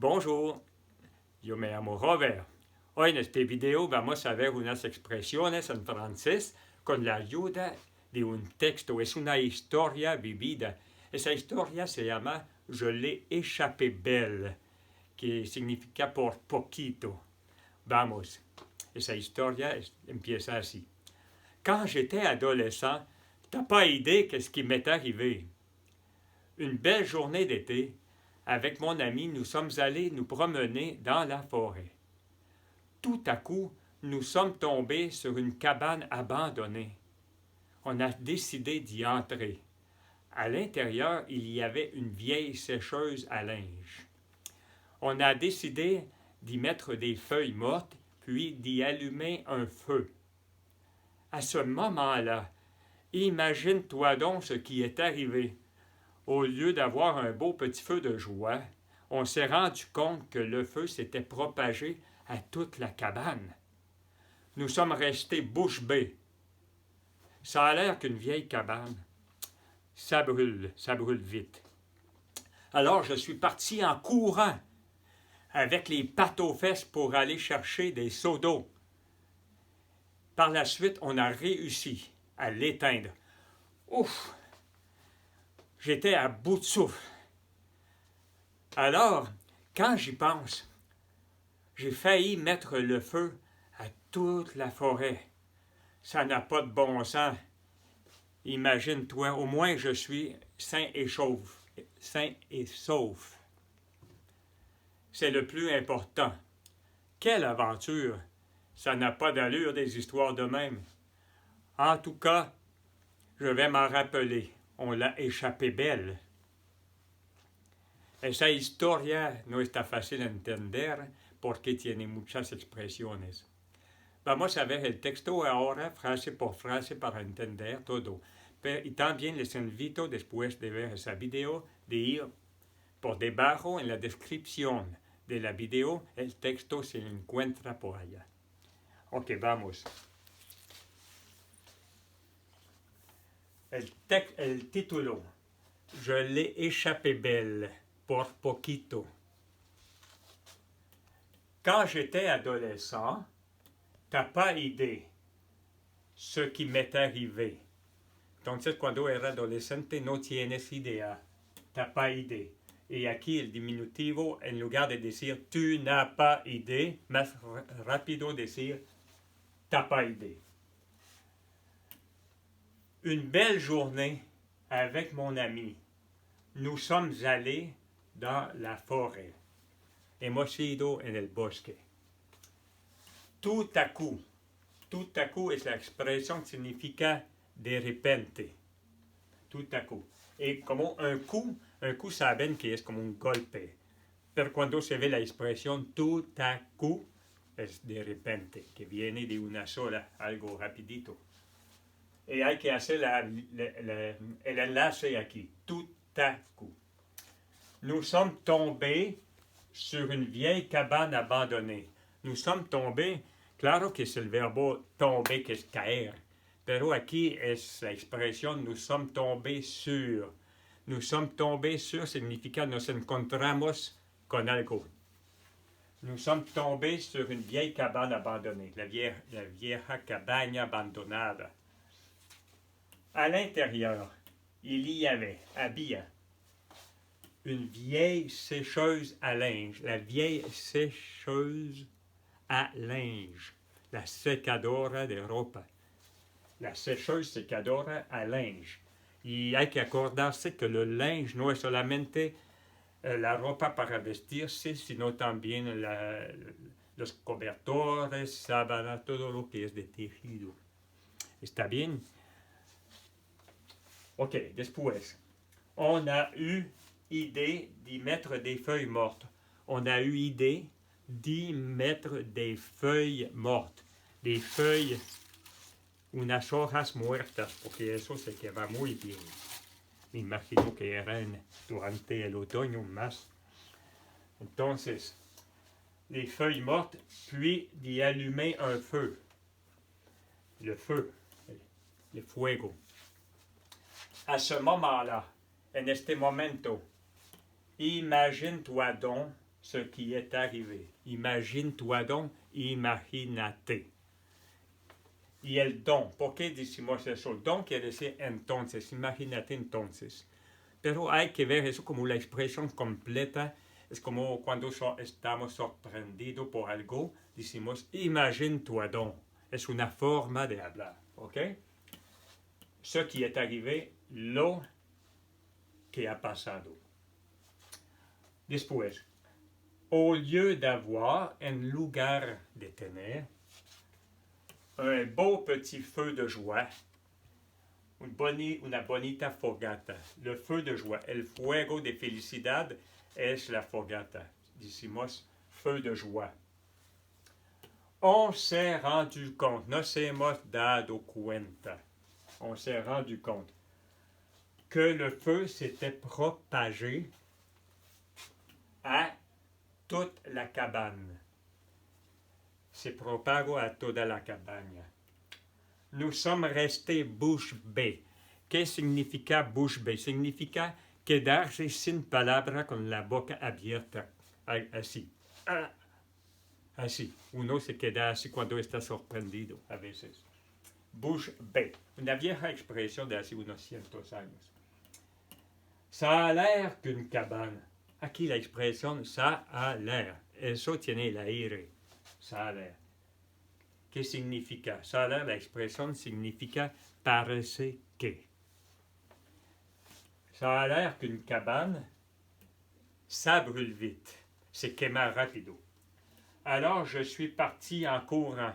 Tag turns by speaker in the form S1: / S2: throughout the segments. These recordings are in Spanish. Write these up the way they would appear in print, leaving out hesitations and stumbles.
S1: Bonjour, yo me llamo Robert. Hoy en este video vamos a ver unas expresiones en francés con la ayuda de un texto. Es una historia vivida. Esa historia se llama Je l'ai échappé belle, que significa por poquito. Vamos, esa historia empieza así. Quand j'étais adolescent, t'as pas idée qu'est-ce qui m'est arrivé. Une belle journée d'été, avec mon ami, nous sommes allés nous promener dans la forêt. Tout à coup, nous sommes tombés sur une cabane abandonnée. On a décidé d'y entrer. À l'intérieur, il y avait une vieille sécheuse à linge. On a décidé d'y mettre des feuilles mortes, puis d'y allumer un feu. À ce moment-là, imagine-toi donc ce qui est arrivé. Au lieu d'avoir un beau petit feu de joie, on s'est rendu compte que le feu s'était propagé à toute la cabane. Nous sommes restés bouche bée. Ça a l'air qu'une vieille cabane, ça brûle vite. Alors je suis parti en courant, avec les pattes aux fesses pour aller chercher des seaux d'eau. Par la suite, on a réussi à l'éteindre. Ouf! J'étais à bout de souffle. Alors, quand j'y pense, j'ai failli mettre le feu à toute la forêt. Ça n'a pas de bon sens. Imagine-toi, au moins je suis sain et sauf. C'est le plus important. Quelle aventure! Ça n'a pas d'allure des histoires de même. En tout cas, je vais m'en rappeler. On l'a échappé belle. Esa historia no está fácil de entender porque tiene muchas expresiones. Vamos a ver el texto ahora, frase por frase, para entender todo. Y también les invito, después de ver esa video, de ir por debajo en la descripción de la video. El texto se encuentra por allá. Ok, vamos. El título, Je l'ai échappé belle, por poquito. Quand j'étais adolescent, t'as pas idée ce qui m'est arrivé. Entonces, cuando era adolescente, no tienes idea. T'as pas idée. Y aquí el diminutivo, en lugar de decir tu n'as pas idée, más rápido decir t'as pas idée. Une belle journée avec mon ami. Nous sommes allés dans la forêt. Hemos ido en el bosque. Tout à coup. Tout à coup es la expresión que significa de repente. Tout à coup. Y como un coup saben que es como un golpe. Pero cuando se ve la expresión tout à coup, es de repente, que viene de una sola, algo rapidito. Y hay que hacer el enlace aquí, tout à coup. Nous sommes tombés sur une vieille cabane abandonnée. Nous sommes tombés, claro que es el verbo tomber, que es caer, pero aquí es la expresión nous sommes tombés sur. Nous sommes tombés sur significa nos encontramos con algo. Nous sommes tombés sur une vieille cabane abandonnée, la vieja cabaña abandonada. À l'intérieur, il y avait, había, une vieille sécheuse à linge. La vieille sécheuse à linge. La secadora de ropa. La sécheuse secadora à linge. Y hay que acordarse que le linge no es solamente la ropa para vestirse, sino también los cobertores, sábanas, todo lo que es de tejido. ¿Está bien? Ok, después. On a eu idée d'y mettre des feuilles mortes. On a eu idée d'y mettre des feuilles mortes. Des feuilles, unas hojas muertas, porque eso se queda muy bien. Me imagino que eran durante el otoño más. Entonces, les feuilles mortes, puis d'y allumer un feu. Le feu, le fuego. À ce moment-là, en este momento, imagine-toi donc ce qui est arrivé. Imagine-toi donc, imagínate. Y el don, ¿por qué decimos eso? Don quiere decir entonces, imagínate entonces. Pero hay que ver eso como la expresión completa. Es como cuando estamos sorprendidos por algo, decimos imagine-toi donc. Es una forma de hablar, ¿ok? Ce qui est arrivé, lo que ha pasado. Después, au lieu d'avoir, en lugar de tener, un beau petit feu de joie, una bonita fogata. Le feu de joie, el fuego de felicidad es la fogata. Decimos feu de joie. On s'est rendu compte, nos hemos dado cuenta. On s'est rendu compte que le feu s'était propagé à toute la cabane. Se propagó a toda la cabaña. Nous sommes restés bouche bée. ¿Qué significa bouche bée? Significa quedarse sin palabra con la boca abierta, así. Así. Uno se queda así cuando está sorprendido a veces. Bouche bée. Una vieja expresión de hace unos cientos años. Ça a l'air qu'une cabane. Aquí la expresión ça a l'air. Eso tiene el aire. Ça a l'air. ¿Qué significa? Ça a l'air, la expresión significa parece que. Ça a l'air qu'une cabane, ça brûle vite. Se quema rápido. Alors je suis parti en courant.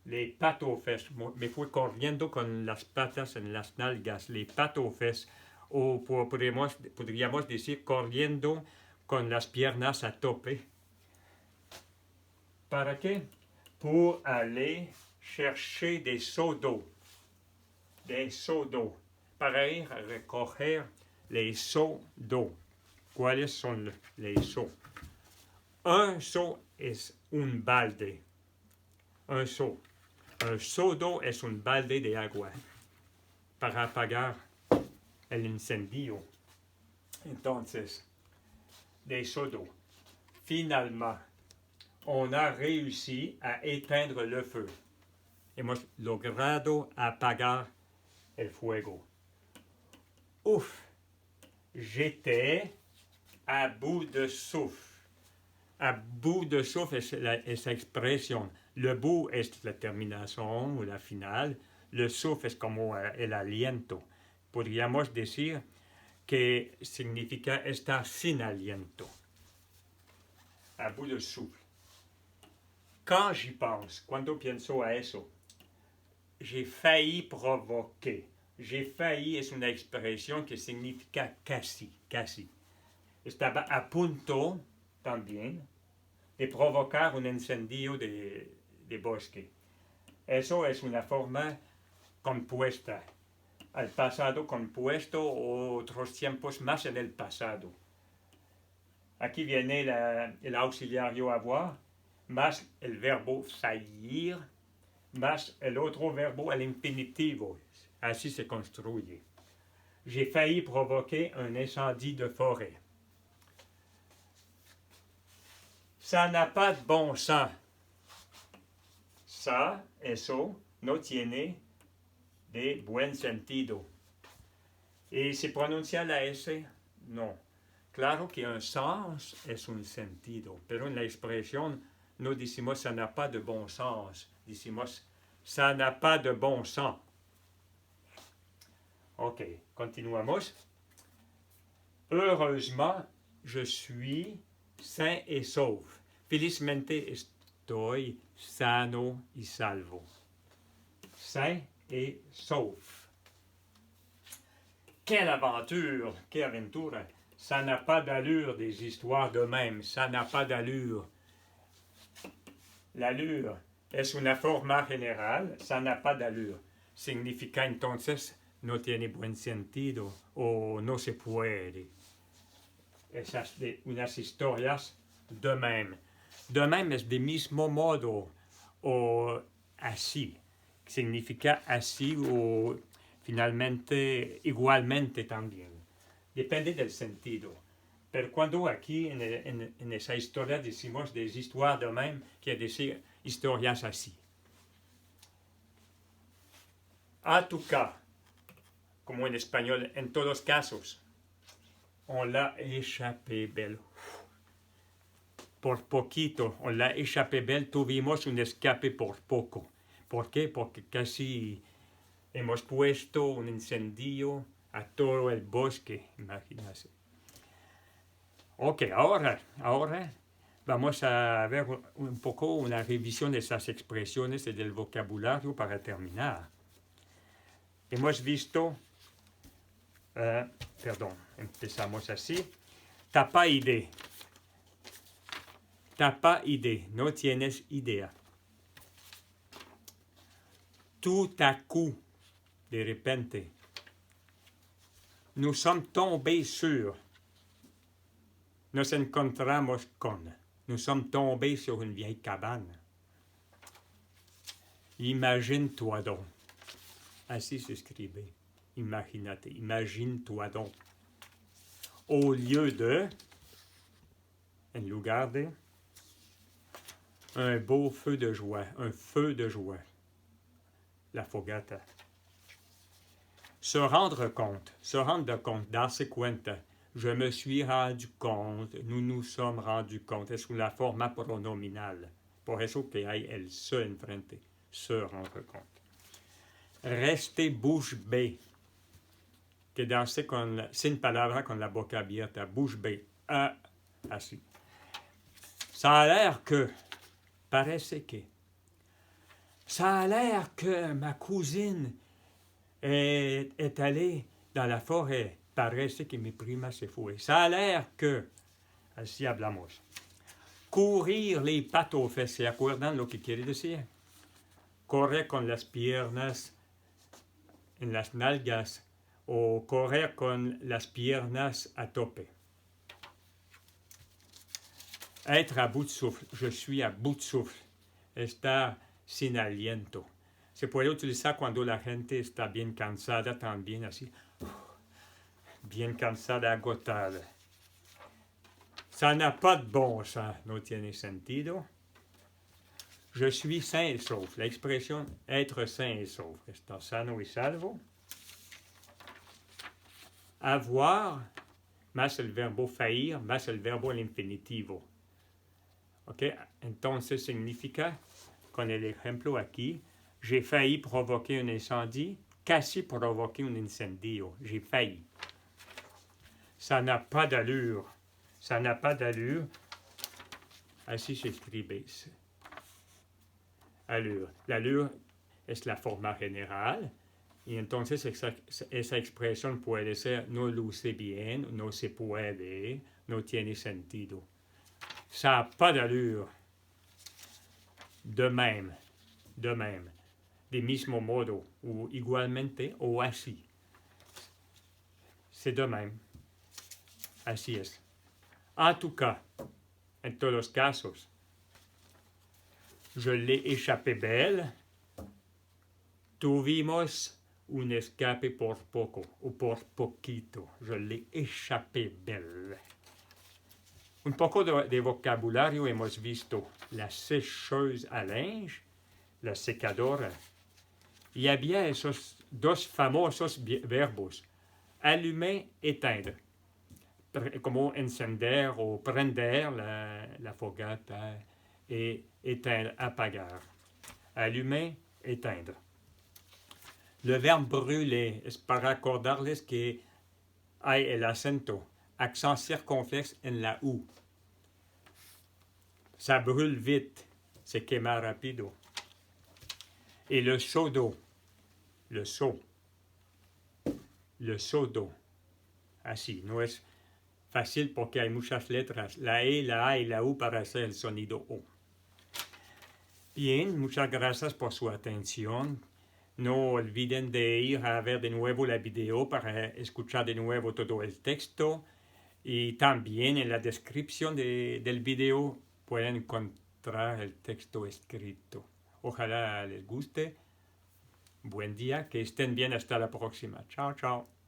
S1: Les pattes aux fesses. Me fui corriendo con las patas en las nalgas. Les pattes aux fesses. O podríamos decir corriendo con las piernas a tope. ¿Para qué? Pour aller chercher des seaux d'eau. Des seaux d'eau. Para ir a recoger les seaux d'eau. ¿Cuáles son les seaux? Un seau es un balde. Un seau. Un seau d'eau es un balde de agua. Para apagar el incendio. Entonces, des seaux d'eau. Finalement, on a réussi à éteindre le feu. Hemos logrado apagar el fuego. Ouf, j'étais à bout de souffle. À bout de souffle es esa expresión. Le bout es la terminación o la final. Le souffle es como el aliento. Podríamos decir que significa estar sin aliento. À bout de souffle. Quand j'y pense, cuando pienso a eso, j'ai failli provoquer. J'ai failli es una expresión que significa casi, casi. Estaba a punto también de provocar un incendio de bosque. Eso es una forma compuesta. Al pasado compuesto o otros tiempos más en el pasado. Aquí viene el auxiliario avoir, más el verbo faillir, más el otro verbo al infinitivo. Así se construye. J'ai failli provoquer un incendie de forêt. Ça n'a pas de bon sens. Ça, eso, no tiene de buen sentido. ¿Y se pronuncia la S? No. Claro que un sens es un sentido, pero en la expresión no decimos ça n'a pas de bon sens. Decimos ça n'a pas de bon sens. Ok, continuamos. Heureusement, je suis sain et sauf. Felizmente estoy sano y salvo. Sain et sauf. Quelle aventure, quelle aventura. Ça n'a pas d'allure des histoires de même. Ça n'a pas d'allure. L'allure es una forma general. Ça n'a pas d'allure. Significa entonces no tiene buen sentido o no se puede. Esas de unas historias de même. De même es de mismo modo o así. Significa así o finalmente igualmente también. Depende del sentido. Pero cuando aquí en esa historia decimos des histoires de même, quiere decir historias así. En tout cas, como en español, en todos casos, on l'a échappé belle. Por poquito, on l'a échappé belle, tuvimos un escape por poco. ¿Por qué? Porque casi hemos puesto un incendio a todo el bosque, imagínense. Ok, ahora vamos a ver un poco una revisión de esas expresiones y del vocabulario para terminar. Hemos visto, empezamos así. T'as pas idée. T'as pas idée, no tienes idea. Tout à coup, de repente. Nous sommes tombés sur. Nos encontramos con. Nous sommes tombés sur une vieille cabane. Imagine-toi donc. Ainsi s'écrivait. Imagínate, imagine-toi donc. Au lieu de, en lugar de, un beau feu de joie, un feu de joie. La fogata. Se rendre compte, darse cuenta. Je me suis rendu compte, nous nous sommes rendus compte, es una forma pronominal. Por eso que hay el se enfrente, se rendre compte. Rester bouche bée, quedarse sin palabra con la boca abierta, bouche bée, así. Ça a l'air que, parece que, ça a l'air que ma cousine est allée dans la forêt. Parece que mi prima se fue. Ça a l'air que, así hablamos. Courir les pattes aux fesses, ¿se acuerdan lo que quiere decir? Correr con las piernas en las nalgas o correr con las piernas a tope. Être à bout de souffle, je suis à bout de souffle. Estar sin aliento. Se puede utilizar cuando la gente está bien cansada también, así. Bien cansada, agotada. Ça n'a pas de bon sens, no tiene sentido. Je suis sain et sauf. La expresión être sain et sauf. Estar sano y salvo. Avoir, más el verbo faillir, más el verbo el infinitivo. ¿Ok? Entonces significa, con el ejemplo aquí, j'ai failli provoquer un incendie, casi provoqué un incendio. J'ai failli. Ça n'a pas d'allure. Ça n'a pas d'allure. Así se escribe. Allure. L'allure es la forma general. Y entonces esa expresión puede ser no luce bien, no se puede, no tiene sentido. Ça n'a pas d'allure. De même. De mismo modo. O igualmente o así. C'est de même. Así es. En tout cas, en todos los casos, je l'ai échappé belle. Tuvimos un escape por poco o por poquito. Je l'ai échappé belle. Un poco de vocabulario hemos visto. La sécheuse à linge, la secadora. Y había esos dos famosos verbos. Allumer, éteindre. Como encender o prender la fogata et éteindre, apagar. Allumer, éteindre. Le verbe brûler es para acordarles que hay el acento, accent circonflexe en la U. Ça brûle vite, se quema rapido. Et le seau d'eau, le seau d'eau. Así, no es fácil porque hay muchas letras, la E, la A y la U para hacer el sonido O. Bien, muchas gracias por su atención. No olviden de ir a ver de nuevo la video para escuchar de nuevo todo el texto. Y también en la descripción del video pueden encontrar el texto escrito. Ojalá les guste. Buen día, que estén bien, hasta la próxima. Chao, chao.